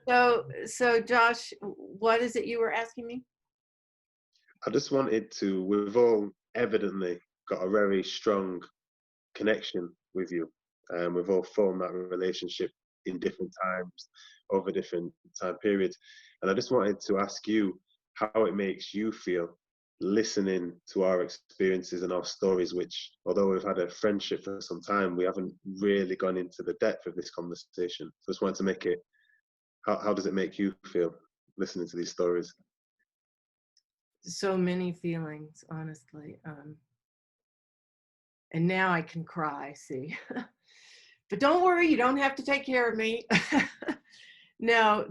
So Josh, what is it you were asking me? I just wanted to, we've all evidently got a very strong connection with you. We've all formed that relationship in different times, over different time periods. And I just wanted to ask you how it makes you feel listening to our experiences and our stories, which, although we've had a friendship for some time, we haven't really gone into the depth of this conversation. So I just wanted to make it, how does it make you feel listening to these stories? So many feelings, honestly. And now I can cry, see. But don't worry, you don't have to take care of me. No,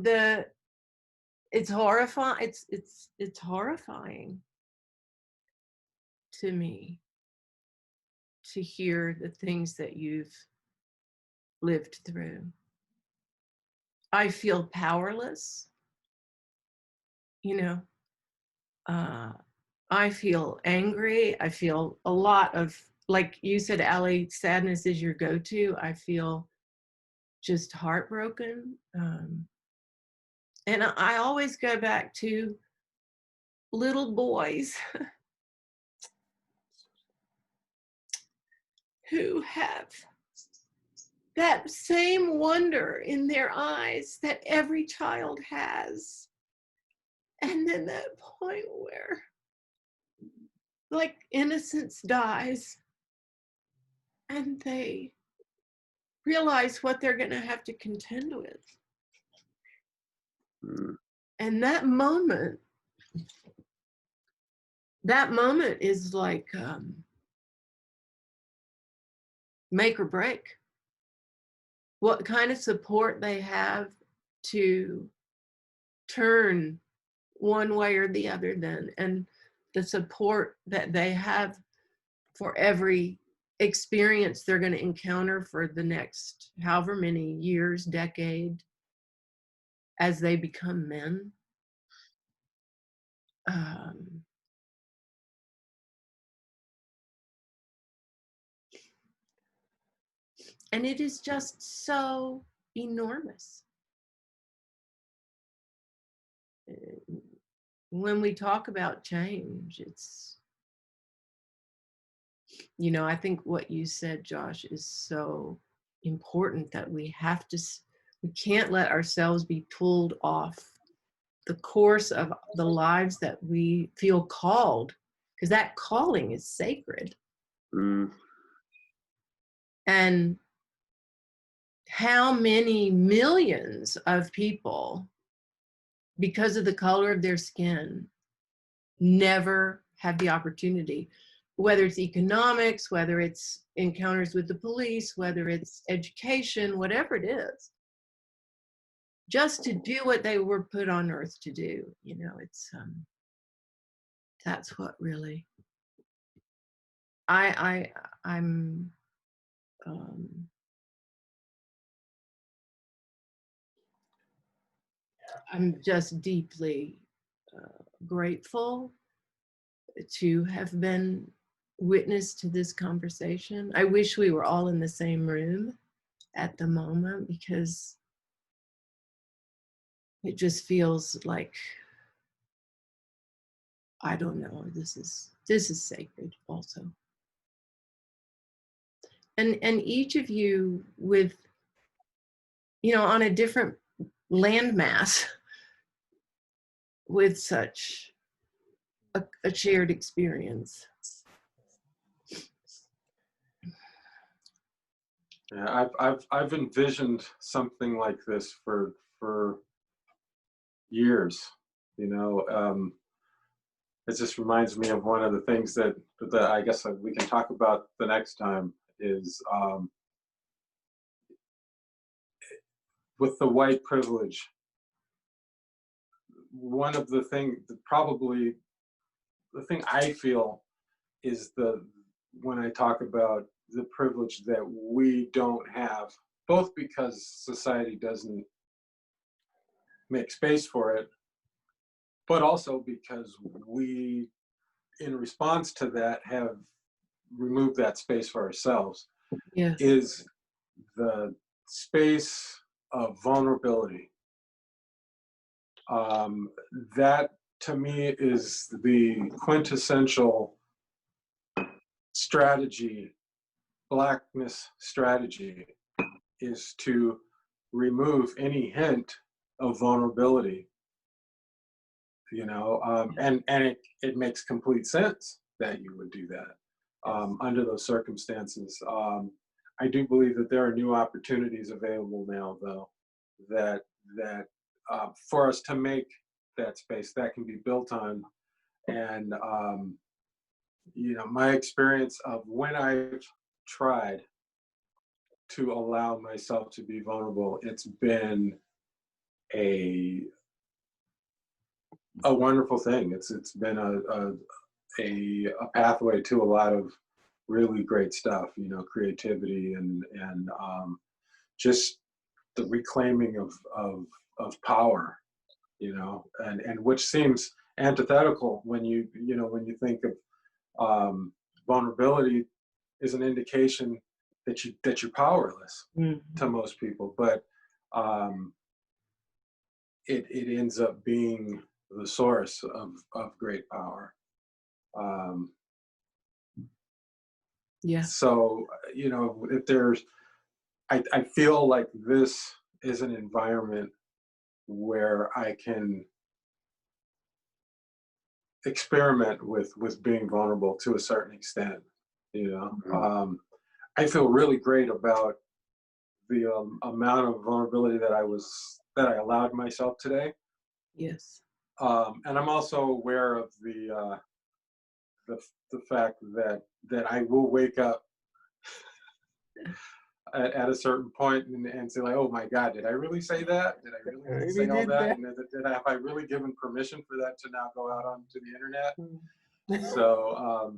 it's horrifying. It's horrifying to me to hear the things that you've lived through. I feel powerless, you know. I feel angry. I feel a lot of, like you said, Allie, sadness is your go-to. I feel just heartbroken. And I always go back to little boys who have that same wonder in their eyes that every child has. And then that point where, like, innocence dies and they realize what they're going to have to contend with. Mm. And that moment is like make or break. What kind of support they have to turn one way or the other then, and the support that they have for every experience they're going to encounter for the next however many years, decade, as they become men. And it is just so enormous. When we talk about change, it's, you know, I think what you said, Josh, is so important, that we can't let ourselves be pulled off the course of the lives that we feel called, because that calling is sacred. Mm. And how many millions of people, because of the color of their skin, never have the opportunity, whether it's economics, whether it's encounters with the police, whether it's education, whatever it is, just to do what they were put on earth to do. You know, it's that's what really I'm I'm just deeply grateful to have been witness to this conversation. I wish we were all in the same room at the moment, because it just feels like, I don't know, this is sacred also. And each of you with, you know, on a different landmass, with such a shared experience. Yeah, I've envisioned something like this for years. You know, it just reminds me of one of the things that I guess we can talk about the next time is with the white privilege. One of the thing, probably the thing I feel is when I talk about the privilege that we don't have, both because society doesn't make space for it, but also because we, in response to that, have removed that space for ourselves, Yes. is the space of vulnerability. That to me is the quintessential strategy, Blackness strategy, is to remove any hint of vulnerability, and it makes complete sense that you would do that under those circumstances. I do believe that there are new opportunities available now, though, that for us to make that space that can be built on. And my experience of when I've tried to allow myself to be vulnerable, it's been a wonderful thing. It's been a pathway to a lot of really great stuff, creativity and just the reclaiming of power, and which seems antithetical when you think of vulnerability is an indication that you're powerless to most people, but it ends up being the source of great power. Yeah. So, if there's, I feel like this is an environment where I can experiment with being vulnerable to a certain extent. I feel really great about the amount of vulnerability that I allowed myself today. Yes. And I'm also aware of the fact that I will wake up at a certain point and say, like, oh my God, did I really say that? Did I really say all that? And have I really given permission for that to now go out onto the internet? So,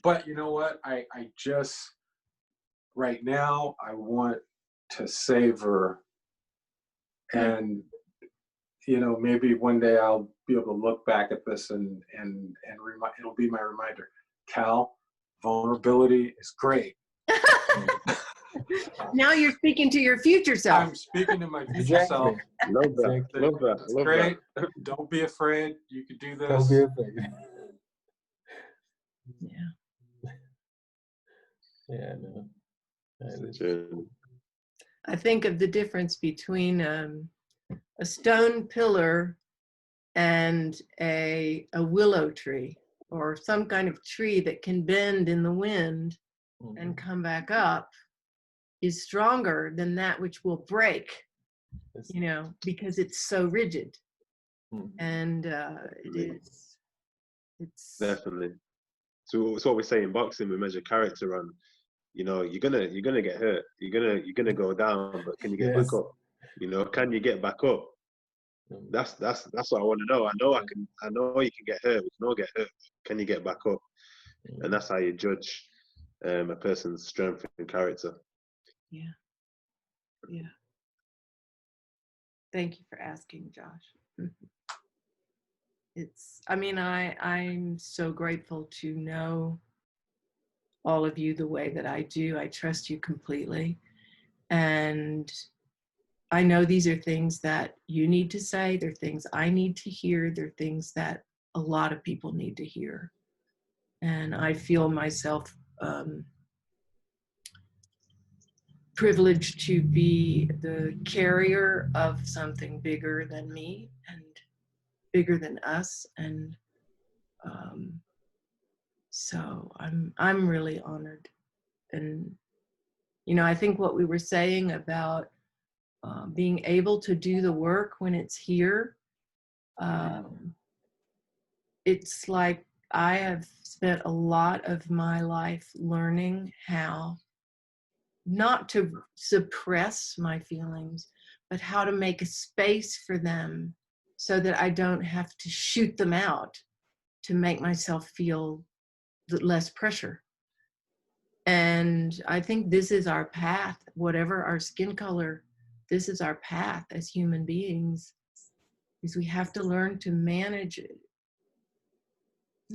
but you know what? I just, right now, I want to savor, and maybe one day I'll be able to look back at this and it'll be my reminder. Cal, vulnerability is great. Now you're speaking to your future self. I'm speaking to my future self. Love that. Love that. It's Love great. that. Don't be afraid. You can do this. Don't be afraid. Yeah. Yeah, no. I think of the difference between a stone pillar and a willow tree, or some kind of tree that can bend in the wind and come back up, is stronger than that which will break, because it's so rigid. And it's definitely. So it's what we say in boxing. We measure character on, you're gonna get hurt. You're gonna go down, but can you get back up? Can you get back up? That's what I want to know. I know you can get hurt. We can all get hurt. Can you get back up? And that's how you judge a person's strength and character. Yeah. Thank you for asking, Josh. I'm so grateful to know all of you the way that I do. I trust you completely. And I know these are things that you need to say. They're things I need to hear. They're things that a lot of people need to hear. And I feel myself privileged to be the carrier of something bigger than me and bigger than us. And so I'm really honored. And I think what we were saying about being able to do the work when it's here, it's like I have spent a lot of my life learning how not to suppress my feelings, but how to make a space for them so that I don't have to shoot them out to make myself feel less pressure. And I think this is our path, whatever our skin color, this is our path as human beings, is we have to learn to manage it.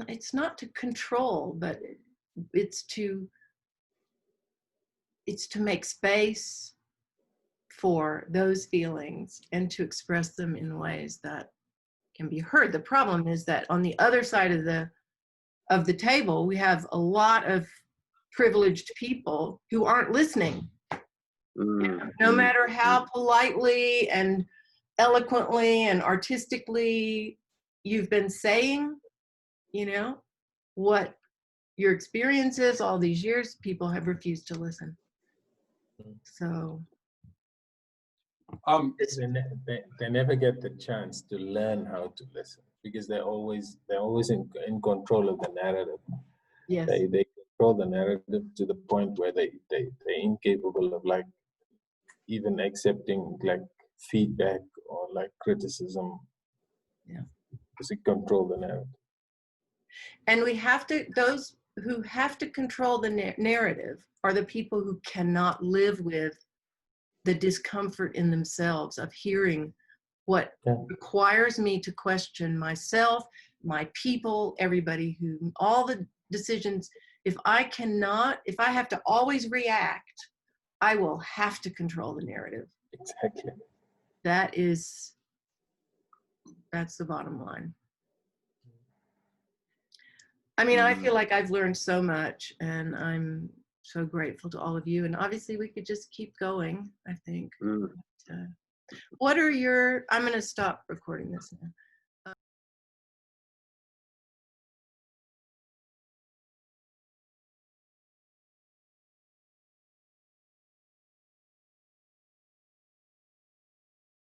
It's not to control, but it's to make space for those feelings and to express them in ways that can be heard. The problem is that on the other side of the table, we have a lot of privileged people who aren't listening. No matter how politely and eloquently and artistically you've been saying, you know, what your experience is all these years, people have refused to listen. So they never get the chance to learn how to listen because they're always in control of the narrative. yes, They control the narrative to the point where they're incapable of like even accepting like feedback or like criticism. Yeah. Because it control the narrative. and we have to, those who have to control the narrative are the people who cannot live with the discomfort in themselves of hearing what requires me to question myself, my people, everybody, who, all the decisions. If I have to always react, I will have to control the narrative. Exactly. That's the bottom line. I mean, I feel like I've learned so much, and I'm so grateful to all of you. And obviously we could just keep going, I think. What are your, I'm going to stop recording this now.